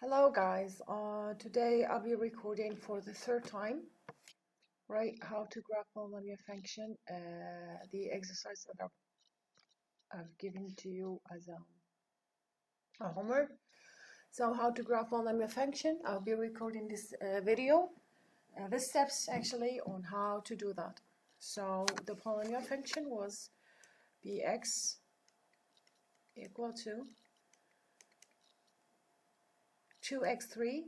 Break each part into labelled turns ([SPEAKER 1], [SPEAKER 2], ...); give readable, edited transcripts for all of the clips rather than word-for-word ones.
[SPEAKER 1] Hello guys, today I'll be recording for the third time, right, how to graph polynomial function, the exercise that I've given to you as a homework. So how to graph polynomial function, I'll be recording this video, the steps actually on how to do that. So the polynomial function was bx equal to 2x3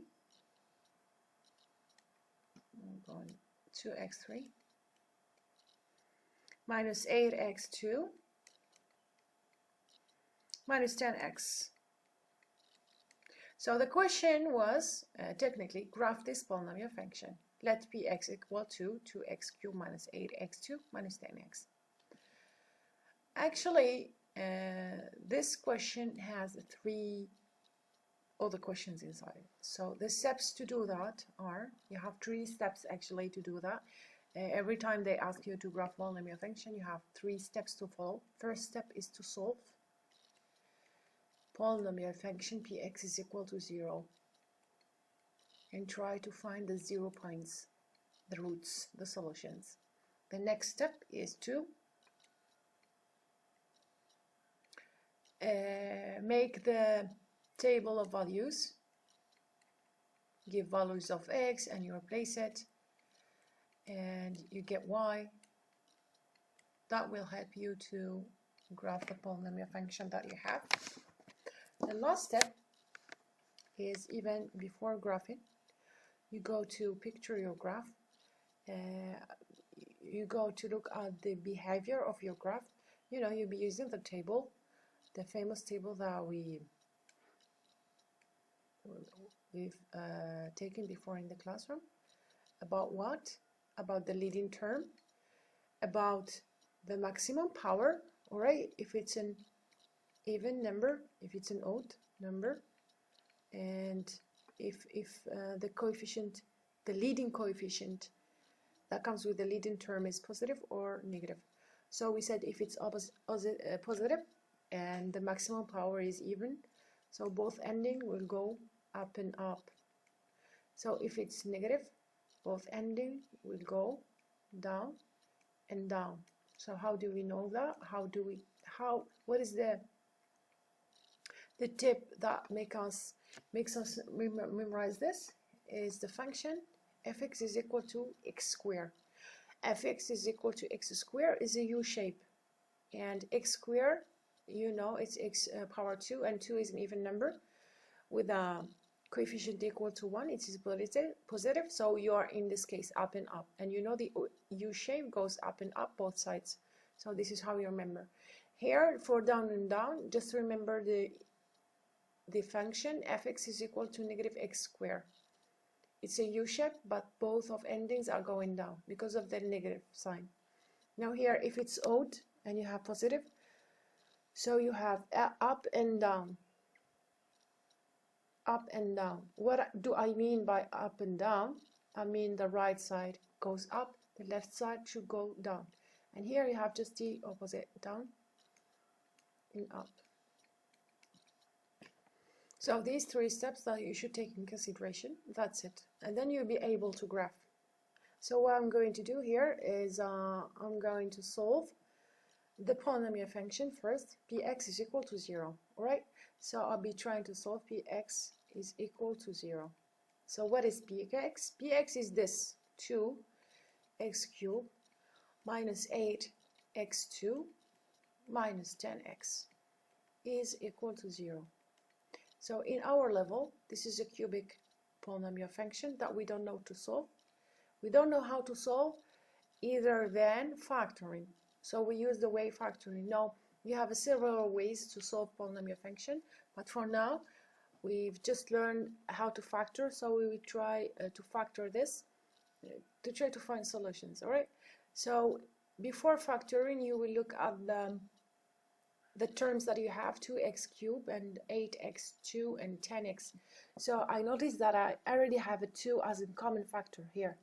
[SPEAKER 1] 2x3 minus 8x2 minus 10x. So the question was technically graph this polynomial function. Let px equal to 2x cubed minus 8x2 minus 10x. Actually, this question has three other questions inside. So the steps to do that are, you have three steps actually to do that. Every time they ask you to graph polynomial function, you have three steps to follow. First step is to solve polynomial function px is equal to 0 and try to find the 0 points, the roots, the solutions. The next step is to make the table of values, give values of x and you replace it and you get y. That will help you to graph the polynomial function that you have. The last step is, even before graphing, you go to picture your graph, you go to look at the behavior of your graph. You know, you'll be using the table, the famous table that we've taken before in the classroom. About what? About the leading term, about the maximum power, alright, if it's an even number, if it's an odd number, and if the coefficient, the leading coefficient that comes with the leading term is positive or negative. So we said if it's positive and the maximum power is even, so both ending will go up and up. So if it's negative, both ending will go down and down. So how do we know that? What is the tip that makes us memorize this? Is the function fx is equal to x squared. Fx is equal to x squared is a U shape, and x squared, you know, it's x power 2, and 2 is an even number with a coefficient equal to 1. It is positive, so you are in this case up and up, and you know the U shape goes up and up both sides. So this is how you remember. Here for down and down, just remember the function fx is equal to negative x squared. It's a U shape, but both of endings are going down because of the negative sign. Now here, if it's odd and you have positive, so you have up and down. Up and down. What do I mean by up and down? I mean the right side goes up, the left side should go down. And here you have just the opposite, down and up. So these three steps that you should take in consideration, that's it. And then you'll be able to graph. So what I'm going to do here is I'm going to solve the polynomial function first. Px is equal to 0, alright? So I'll be trying to solve px is equal to 0. So what is px? Px is this, 2x cubed minus 8x2 minus 10x is equal to 0. So in our level, this is a cubic polynomial function that we don't know to solve. We don't know how to solve either than factoring. So we use the way factoring. Now, you have several ways to solve polynomial function, but for now, we've just learned how to factor, so we will try to factor this to try to find solutions, all right? So before factoring, you will look at the terms that you have, 2x cubed and 8x2 and 10x. So I noticed that I already have a 2 as a common factor here.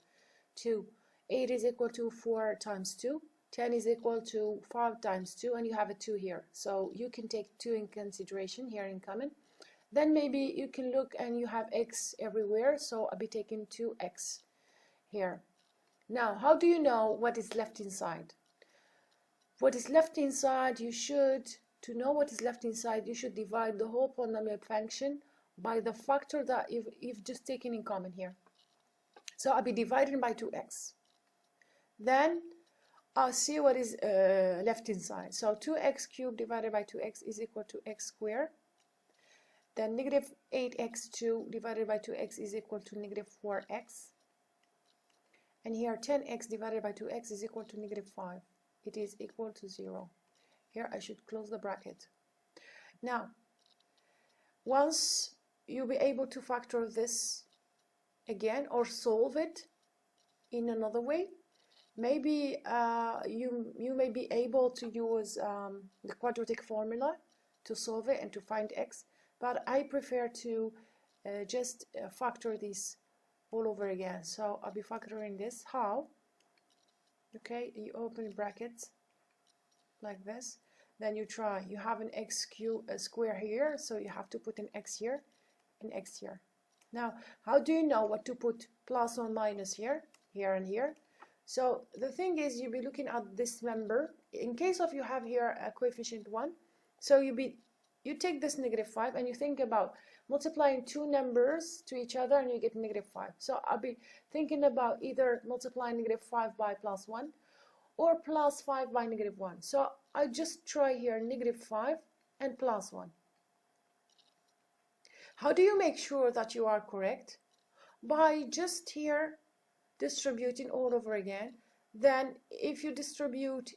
[SPEAKER 1] 2. 8 is equal to 4 times 2. 10 is equal to 5 times 2, and you have a 2 here. So you can take 2 in consideration here in common. Then maybe you can look and you have x everywhere, so I'll be taking 2x here. Now, how do you know what is left inside? What is left inside, to know what is left inside, you should divide the whole polynomial function by the factor that you've just taken in common here. So I'll be dividing by 2x. Then I'll see what is left inside. So 2x cubed divided by 2x is equal to x squared. Then negative 8x2 divided by 2x is equal to negative 4x. And here 10x divided by 2x is equal to negative 5. It is equal to 0. Here I should close the bracket. Now, once you'll be able to factor this again or solve it in another way, maybe you may be able to use the quadratic formula to solve it and to find x, but I prefer to just factor this all over again. So I'll be factoring this. How? Okay, you open brackets like this, then you try, you have an x square here, so you have to put an x here and x here. Now, how do you know what to put plus or minus here, here and here? So the thing is, you'll be looking at this member. In case of you have here a coefficient 1, so you take this negative 5 and you think about multiplying two numbers to each other and you get negative 5. So I'll be thinking about either multiplying negative 5 by plus 1 or plus 5 by negative 1. So I just try here negative 5 and plus 1. How do you make sure that you are correct? By just here distributing all over again. Then if you distribute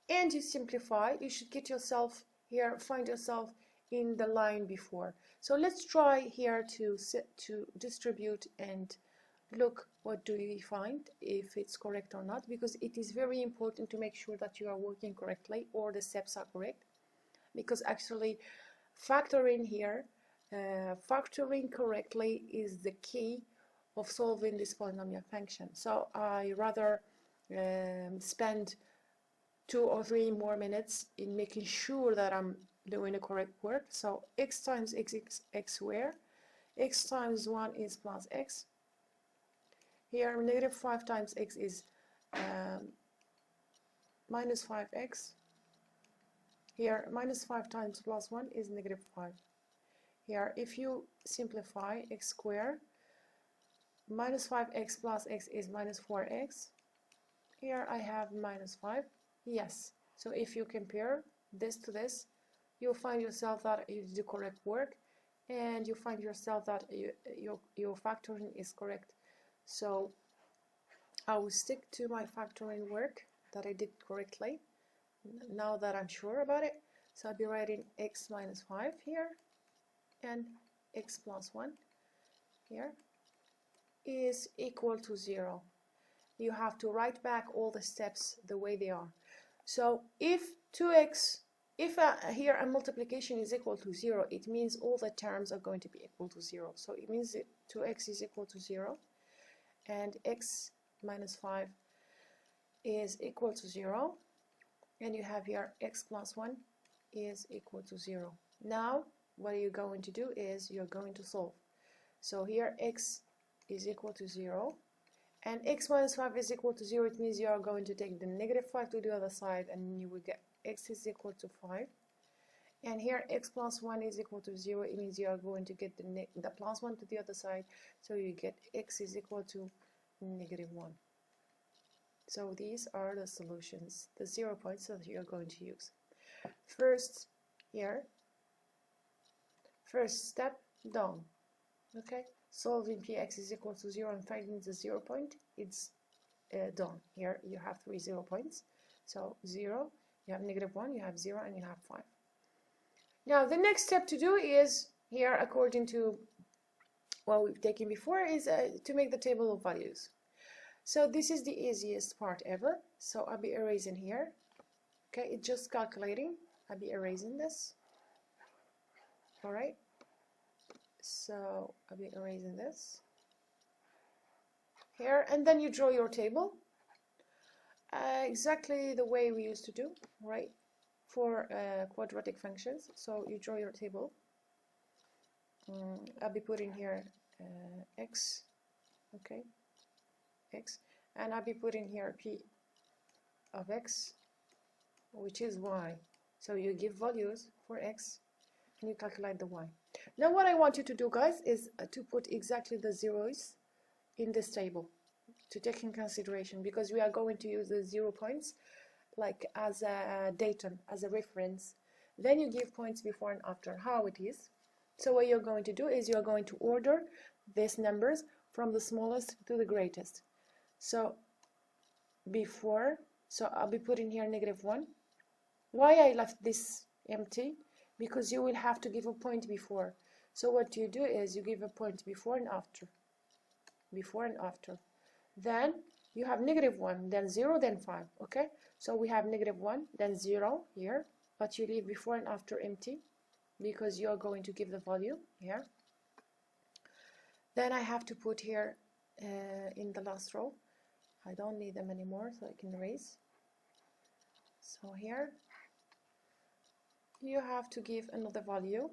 [SPEAKER 1] and you simplify, you should get yourself here, find yourself in the line before. So let's try here to distribute and look what do we find, if it's correct or not, because it is very important to make sure that you are working correctly or the steps are correct, because actually factoring here, factoring correctly is the key of solving this polynomial function. So I rather spend 2 or 3 more minutes in making sure that I'm doing the correct work. So x times x is x squared, x times 1 is plus x. Here negative 5 times x is minus 5x. Here minus 5 times plus 1 is negative 5. Here if you simplify, x squared minus 5x plus x is minus 4x. Here I have minus 5. Yes, so if you compare this to this, you'll find yourself that you do correct work, and you find yourself that your factoring is correct. So I will stick to my factoring work that I did correctly now that I'm sure about it. So I'll be writing x minus 5 here and x plus 1 here is equal to 0. You have to write back all the steps the way they are. So if 2x, if here a multiplication is equal to 0, it means all the terms are going to be equal to 0. So it means that 2x is equal to 0 and x minus 5 is equal to 0, and you have here x plus 1 is equal to 0. Now what you're going to do is you're going to solve. So here x is equal to 0 and x minus 5 is equal to 0. It means you are going to take the negative 5 to the other side and you will get x is equal to 5. And here x plus 1 is equal to 0. It means you are going to get the plus 1 to the other side, so you get x is equal to negative 1. So these are the solutions, the 0 points that you are going to use. First here, first step done. Okay, solving px is equal to 0 and finding the 0 point, it's done. Here you have 3 0 points. So 0, you have negative 1, you have 0, and you have 5. Now the next step to do is, here according to what we've taken before, is to make the table of values. So this is the easiest part ever. So I'll be erasing here. Okay, it's just calculating. I'll be erasing this. All right. So I'll be erasing this here, and then you draw your table exactly the way we used to do, right, for quadratic functions. So you draw your table I'll be putting here x, okay, x, and I'll be putting here p of x, which is y. So you give values for x and you calculate the y. Now what I want you to do, guys, is to put exactly the zeros in this table to take in consideration, because we are going to use the 0 points like as a datum, as a reference. Then you give points before and after, how it is. So what you're going to do is you're going to order these numbers from the smallest to the greatest. So before, so I'll be putting here -1. Why I left this empty? Because you will have to give a point before. So what you do is you give a point before and after. Before and after. Then you have -1, then 0, then 5. Okay? So we have -1, then 0 here, but you leave before and after empty because you're going to give the value here. Then I have to put here in the last row. I don't need them anymore, so I can erase. So here you have to give another value.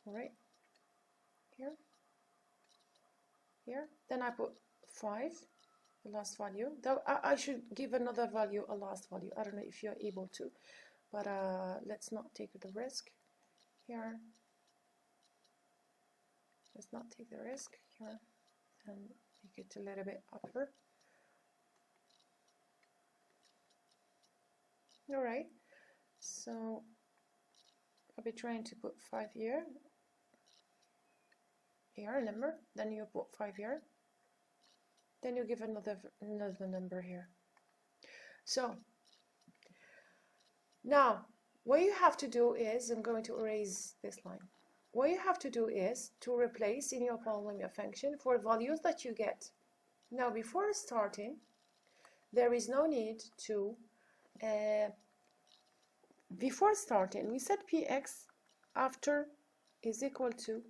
[SPEAKER 1] All right, here, here. Then I put 5, the last value. Though I should give another value, a last value. I don't know if you're able to, but let's not take the risk here. Let's not take the risk here and make it a little bit upper. All right, so I'll be trying to put 5 here, number, then you put 5 here, then you give another number here. So now what you have to do is, I'm going to erase this line. What you have to do is to replace in your polynomial function for values that you get. Now before starting, there is no need to before starting we set px after is equal to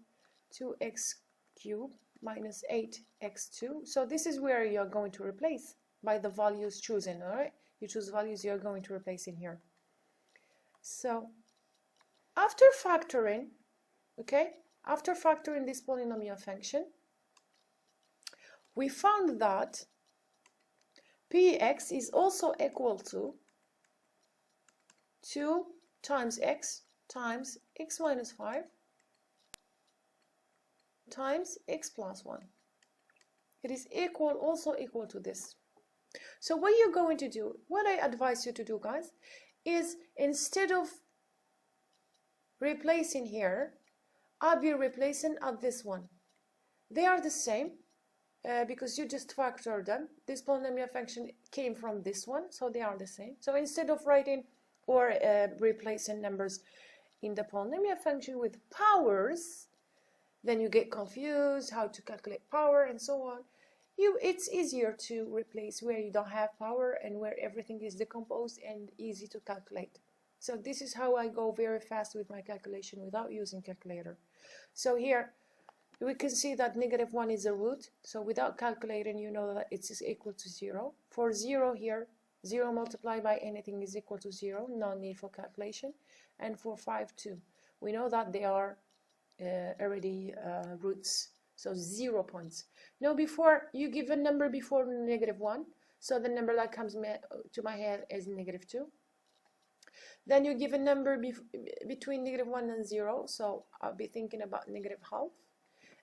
[SPEAKER 1] 2x cubed minus 8x2. So this is where you're going to replace by the values chosen. All right, you choose values you're going to replace in here. So after factoring, okay, after factoring this polynomial function, we found that px is also equal to 2 times x times x minus 5 times x plus 1. It is also equal to this. So what you're going to do, what I advise you to do, guys, is instead of replacing here, I'll be replacing at this one. They are the same because you just factor them. This polynomial function came from this one, so they are the same. So instead of writing or replacing numbers in the polynomial function with powers, then you get confused how to calculate power and so on. It's easier to replace where you don't have power and where everything is decomposed and easy to calculate. So this is how I go very fast with my calculation without using calculator. So here we can see that -1 is a root, so without calculating you know that it's equal to 0. For 0 here, 0 multiplied by anything is equal to 0, no need for calculation. And for 5 too, we know that they are already roots, so 0 points. Now before you give a number before -1, so the number that comes to my head is -2. Then you give a number between -1 and 0, so I'll be thinking about -half.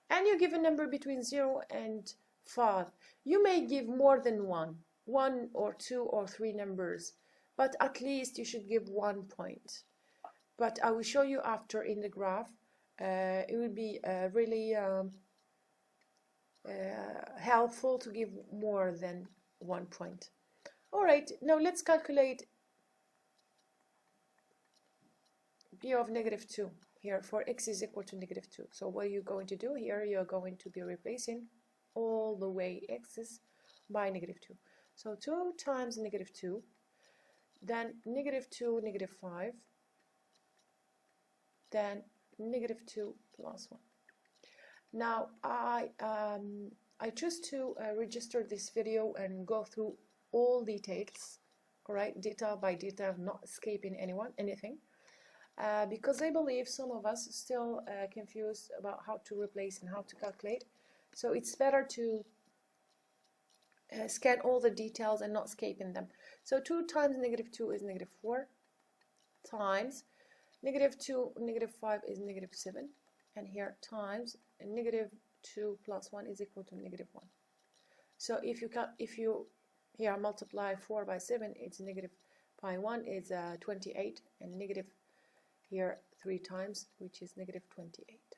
[SPEAKER 1] And you give a number between 0 and 5. You may give more than one or 2 or 3 numbers, but at least you should give 1 point. But I will show you after in the graph. It will be really helpful to give more than 1 point. Alright, now let's calculate p of -2 here for x is equal to -2. So what you're going to do here, you're going to be replacing all the way x's by -2. So 2 times -2, then -2, -5, then -2 plus 1. Now I choose to register this video and go through all details, all right, detail by detail, not escaping anything. because I believe some of us still confused about how to replace and how to calculate. So it's better to scan all the details and not escaping them. So 2 times -2 is -4, times -2, -5 is -7, and here times -2 plus 1 is equal to -1. So if you here multiply 4 by 7, it's -1 is 28, and negative here 3 times, which is -28.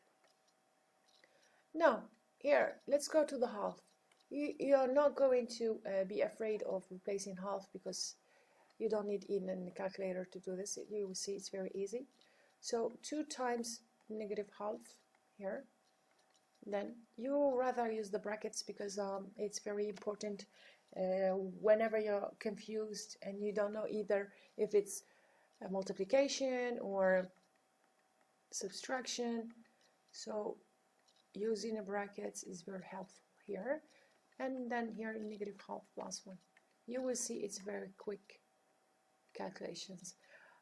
[SPEAKER 1] Now here let's go to the half. You're not going to be afraid of replacing half, because you don't need even a calculator to do this. You will see it's very easy. So 2 times -half here. Then you rather use the brackets, because it's very important whenever you're confused and you don't know either if it's a multiplication or subtraction. So using the brackets is very helpful here. And then here -half plus 1. You will see it's very quick calculations.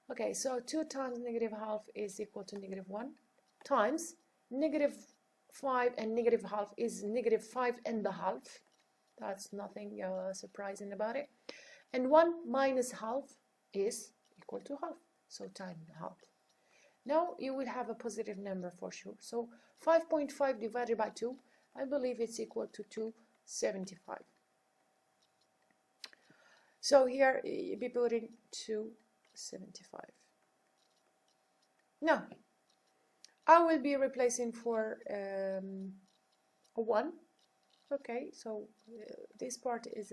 [SPEAKER 1] Okay, so 2 times -half is equal to -1, times -5 and -half is -5.5. That's nothing surprising about it. And 1 minus half is equal to half, so times half. Now you will have a positive number for sure. So 5.5 divided by 2, I believe it's equal to 275. So here you'll be putting 275. Now I will be replacing for a 1. Okay, so this part is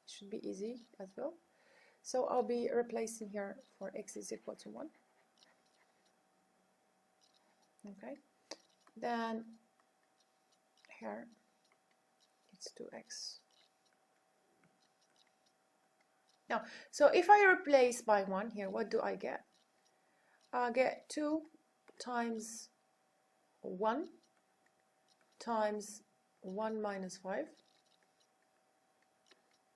[SPEAKER 1] should be easy as well. So I'll be replacing here for x is equal to 1. Okay, then here it's 2x. Now, so if I replace by 1 here, what do I get? I get 2 times 1 times 1 minus 5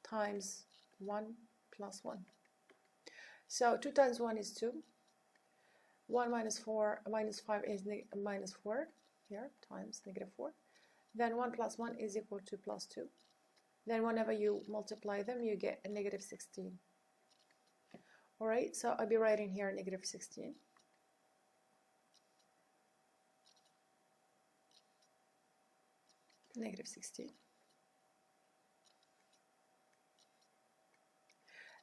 [SPEAKER 1] times 1 plus 1. So 2 times 1 is 2. 1 minus 4 minus 5 is minus 4 here, times -4. Then 1 plus 1 is equal to plus 2. Then whenever you multiply them, you get a -16. Alright, so I'll be writing here -16. -16.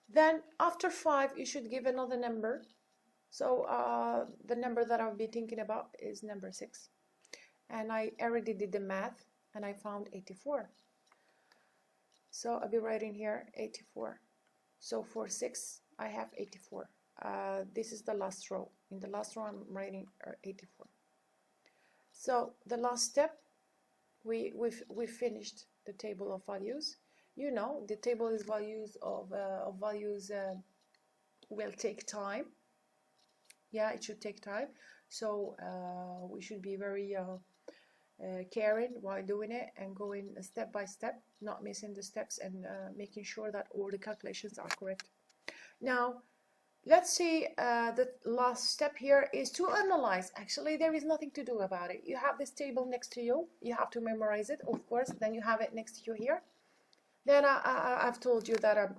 [SPEAKER 1] Then after 5, you should give another number. So the number that I'll be thinking about is number 6. And I already did the math, and I found 84. So I'll be writing here 84. So for 6, I have 84. This is the last row. In the last row, I'm writing 84. So the last step, we've finished the table of values. You know, the table is values of values will take time. Yeah, it should take time. So we should be very caring while doing it and going step by step, not missing the steps, and making sure that all the calculations are correct. Now, let's see, the last step here is to analyze. Actually, there is nothing to do about it. You have this table next to you. You have to memorize it, of course. Then you have it next to you here. Then I've told you that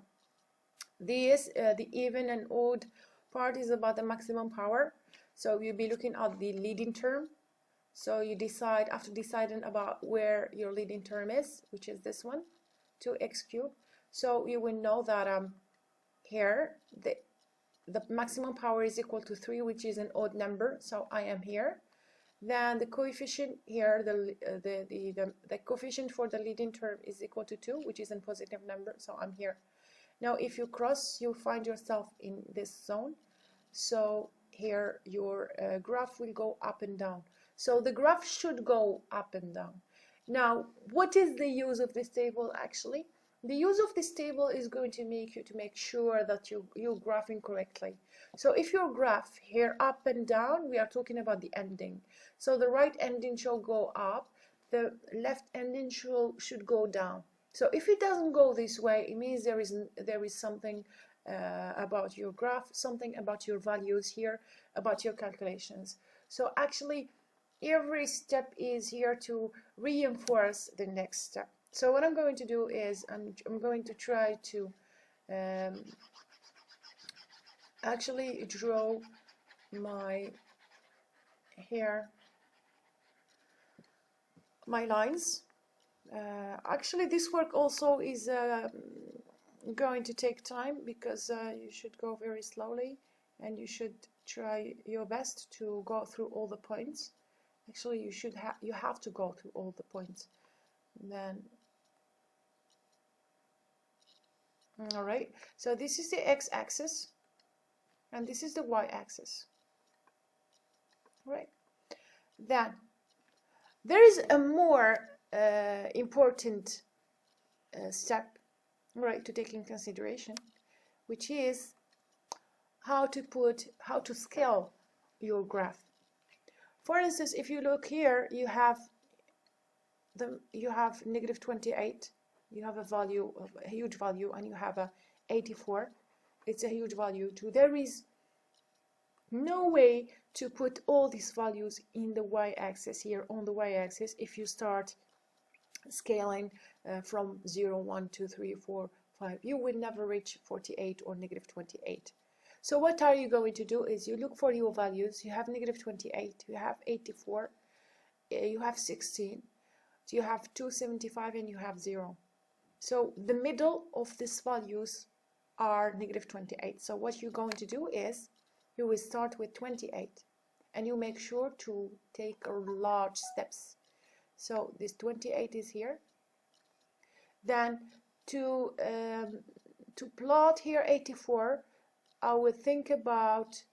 [SPEAKER 1] the even and odd part is about the maximum power. So you'll be looking at the leading term. So you decide, after deciding about where your leading term is, which is this one, 2x cubed. So you will know that here the maximum power is equal to 3, which is an odd number. So I am here. Then the coefficient here, the coefficient for the leading term is equal to 2, which is a positive number. So I'm here. Now, if you cross, you'll find yourself in this zone. So here your graph will go up and down. So the graph should go up and down. Now, what is the use of this table actually? The use of this table is going to make sure that you're graphing correctly. So if your graph here up and down, we are talking about the ending. So the right ending shall go up, the left ending should go down. So if it doesn't go this way, it means there is something about your graph, something about your values here, about your calculations. So actually every step is here to reinforce the next step. So what I'm going to do is I'm going to try to actually draw my lines. Actually this work also is going to take time, because you should go very slowly and you should try your best to go through all the points. Actually you have to go through all the points. Then alright, so this is the x-axis and this is the y-axis. Right, then there is a more important step, right, to take in consideration, which is how to scale your graph. For instance, if you look here, you have negative 28, you have a value of a huge value, and you have a 84. It's a huge value too. There is no way to put all these values in the y-axis here on the y-axis if you start scaling from 0, 1, 2, 3, 4, 5. You will never reach 48 or negative 28. So what are you going to do is you look for your values. You have negative 28, you have 84, you have 16, you have 275, and you have 0. So the middle of these values are negative 28. So what you're going to do is you will start with 28 and you make sure to take large steps. So this 28 is here. Then to plot here 84, I will think about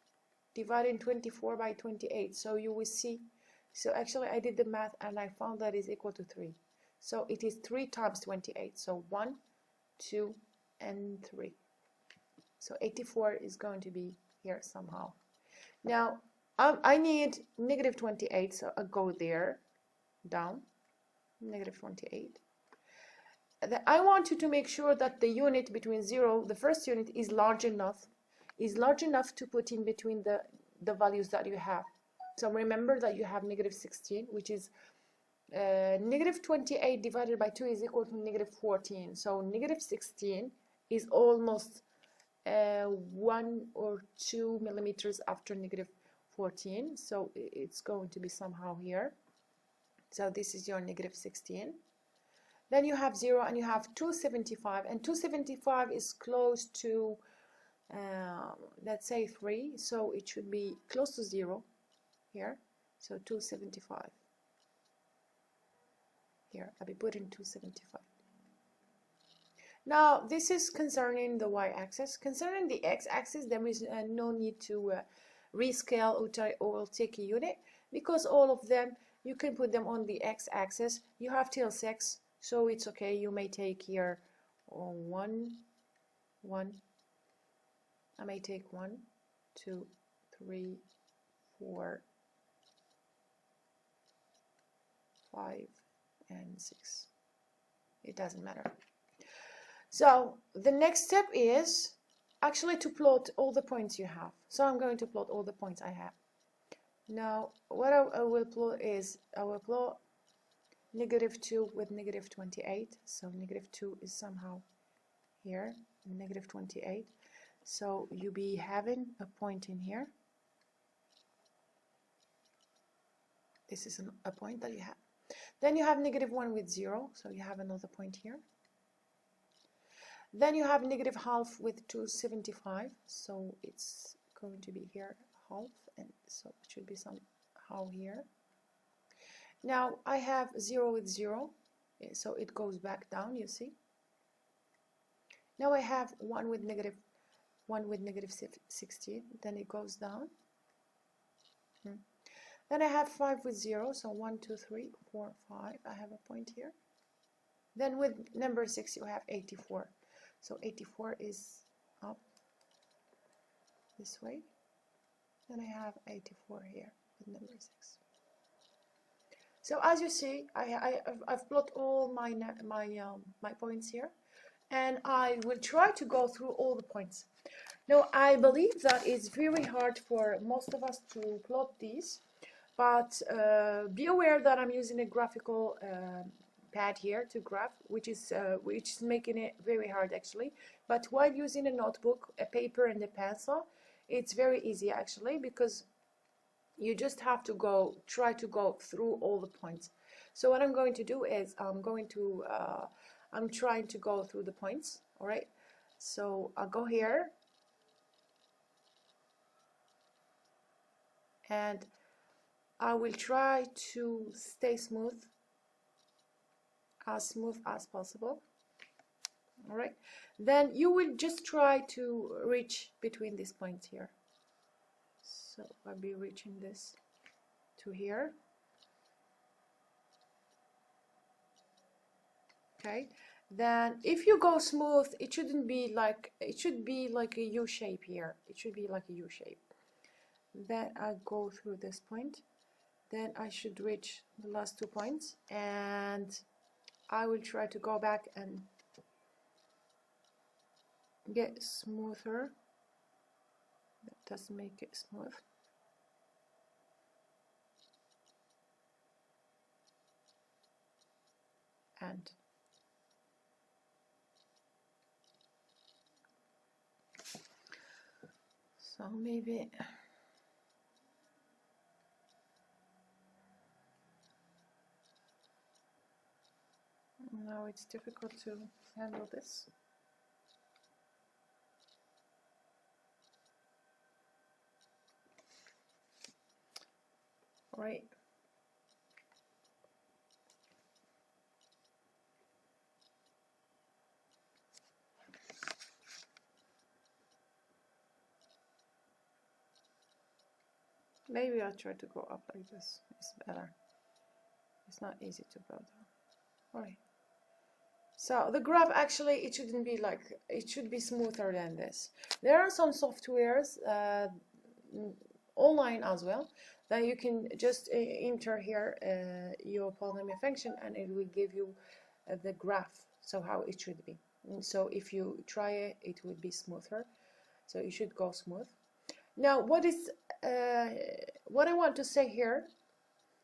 [SPEAKER 1] dividing 24 by 28. So you will see, so actually I did the math and I found that is equal to 3. So it is 3 times 28. So 1, 2, and 3. So 84 is going to be here somehow. Now I need negative 28, so I'll go there, down, negative 28. I want you to make sure that the unit between 0, the first unit, is large enough to put in between the values that you have. So remember that you have negative 16, which is negative 28 divided by 2 is equal to negative 14. So negative 16 is almost 1 or 2 millimeters after negative 14. So it's going to be somehow here. So this is your negative 16. Then you have 0 and you have 275, and 275 is close to let's say 3, so it should be close to 0 here. So 275 here, I'll be putting 275. Now this is concerning the y-axis. Concerning the x-axis, there is no need to rescale or take a unit, because all of them you can put them on the x-axis. You have till 6, so it's okay. You may take here 1, 1. I may take 1, 2, 3, 4, 5, and 6. It doesn't matter. So the next step is actually to plot all the points you have. So I'm going to plot all the points I have. Now what I will plot is I will plot negative 2 with negative 28. So negative 2 is somehow here, negative 28. So you'll be having a point in here. This is a point that you have. Then you have negative 1 with 0, so you have another point here. Then you have negative half with 275, so it's going to be here half, and so it should be somehow here. Now I have 0 with 0, so it goes back down, you see. Now I have 1 with negative 16, then it goes down. Then I have 5 with 0, so 1, 2, 3, 4, 5, I have a point here. Then with number 6 you have 84. So 84 is up this way. Then I have 84 here with number 6. So as you see, I've plotted all my points here, and I will try to go through all the points. Now, I believe that it's very hard for most of us to plot these, but be aware that I'm using a graphical pad here to graph, which is making it very hard actually. But while using a notebook, a paper, and a pencil, it's very easy actually, because you just have to try to go through all the points. So what I'm going to do is I'm trying to go through the points. All right. So I'll go here. And I will try to stay smooth as possible. All right, then you will just try to reach between these points here. So I'll be reaching this to here. Okay, then if you go smooth, it should be like a U shape here. It should be like a U shape. Then I go through this point, then I should reach the last 2 points, and I will try to go back and get smoother. That doesn't make it smooth. And so maybe now it's difficult to handle this. All right. Maybe I'll try to go up like this. It's better. It's not easy to go down. All right. So the graph actually, it shouldn't be like, it should be smoother than this. There are some softwares online as well that you can just enter here your polynomial function, and it will give you the graph, so how it should be. And so if you try it, it would be smoother. So you should go smooth. Now, what I want to say here,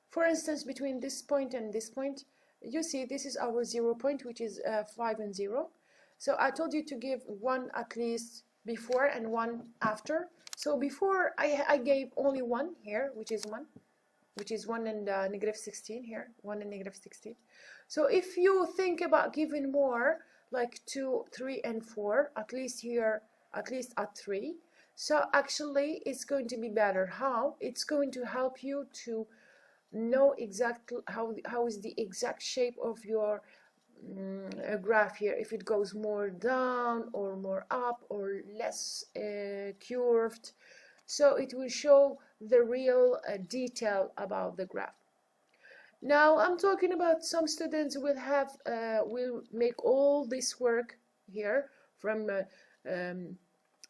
[SPEAKER 1] for instance, between this point and this point, you see this is our 0 point, which is 5 and 0. So I told you to give 1 at least before and 1 after. So before I gave only 1 here, which is 1 and negative 16 here, 1 and negative 16. So if you think about giving more, like 2, 3, and 4, at least here, at least at 3, so actually it's going to be better. How? It's going to help you to know exactly how is the exact shape of your graph here, if it goes more down or more up or less curved. So it will show the real detail about the graph. Now I'm talking about some students will make all this work here, from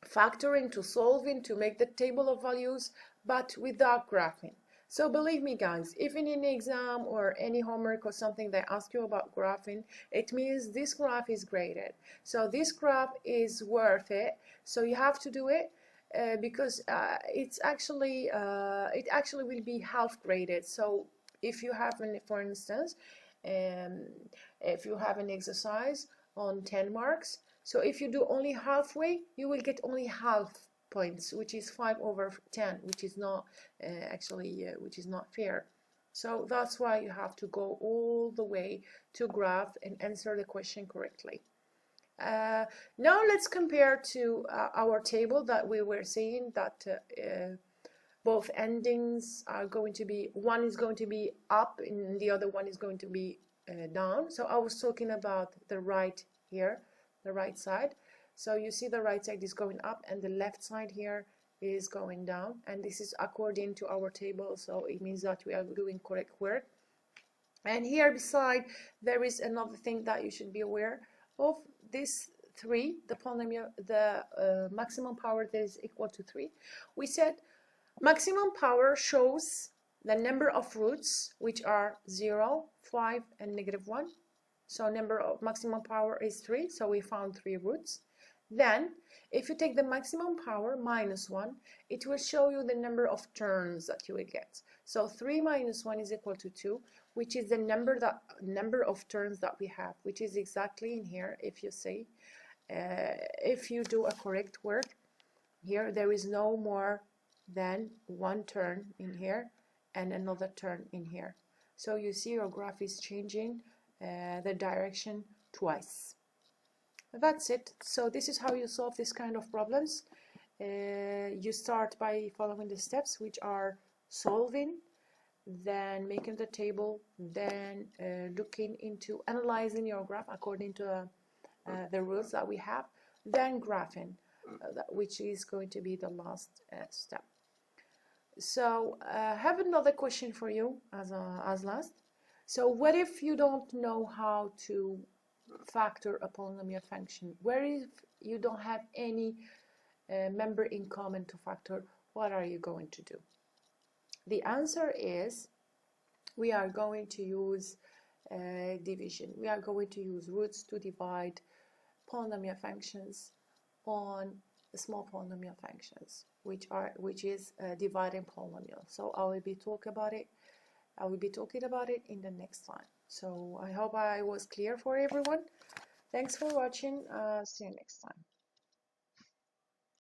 [SPEAKER 1] factoring to solving to make the table of values, but without graphing. So believe me guys, if in an exam or any homework or something they ask you about graphing, it means this graph is graded. So this graph is worth it. So you have to do it because it actually will be half graded. So if you have for instance, if you have an exercise on 10 marks, so if you do only halfway, you will get only half points, which is 5 over 10, which is not which is not fair. So that's why you have to go all the way to graph and answer the question correctly. Now let's compare to our table that we were saying that both endings are going to be, one is going to be up and the other one is going to be down. So I was talking about the right here, the right side. So you see the right side is going up and the left side here is going down, and this is according to our table, so it means that we are doing correct work. And here beside there is another thing that you should be aware of. This 3, the polynomial, the maximum power that is equal to 3. We said maximum power shows the number of roots, which are 0, 5, and negative 1. So number of maximum power is 3, so we found 3 roots. Then, if you take the maximum power, minus 1, it will show you the number of terms that you will get. So 3 minus 1 is equal to 2, which is the number of terms that we have, which is exactly in here. If you see, if you do a correct work, here there is no more than one term in here and another term in here. So you see your graph is changing the direction twice. That's it. So this is how you solve this kind of problems. You start by following the steps, which are solving, then making the table, then looking into analyzing your graph according to the rules that we have, then graphing, which is going to be the last step. So I have another question for you as last. So what if you don't know how to factor a polynomial function? Where if you don't have any member in common to factor, what are you going to do? The answer is we are going to use division. We are going to use roots to divide polynomial functions on small polynomial functions, which is dividing polynomial. So I will be talking about it in the next time. So I hope I was clear for everyone. Thanks for watching. See you next time.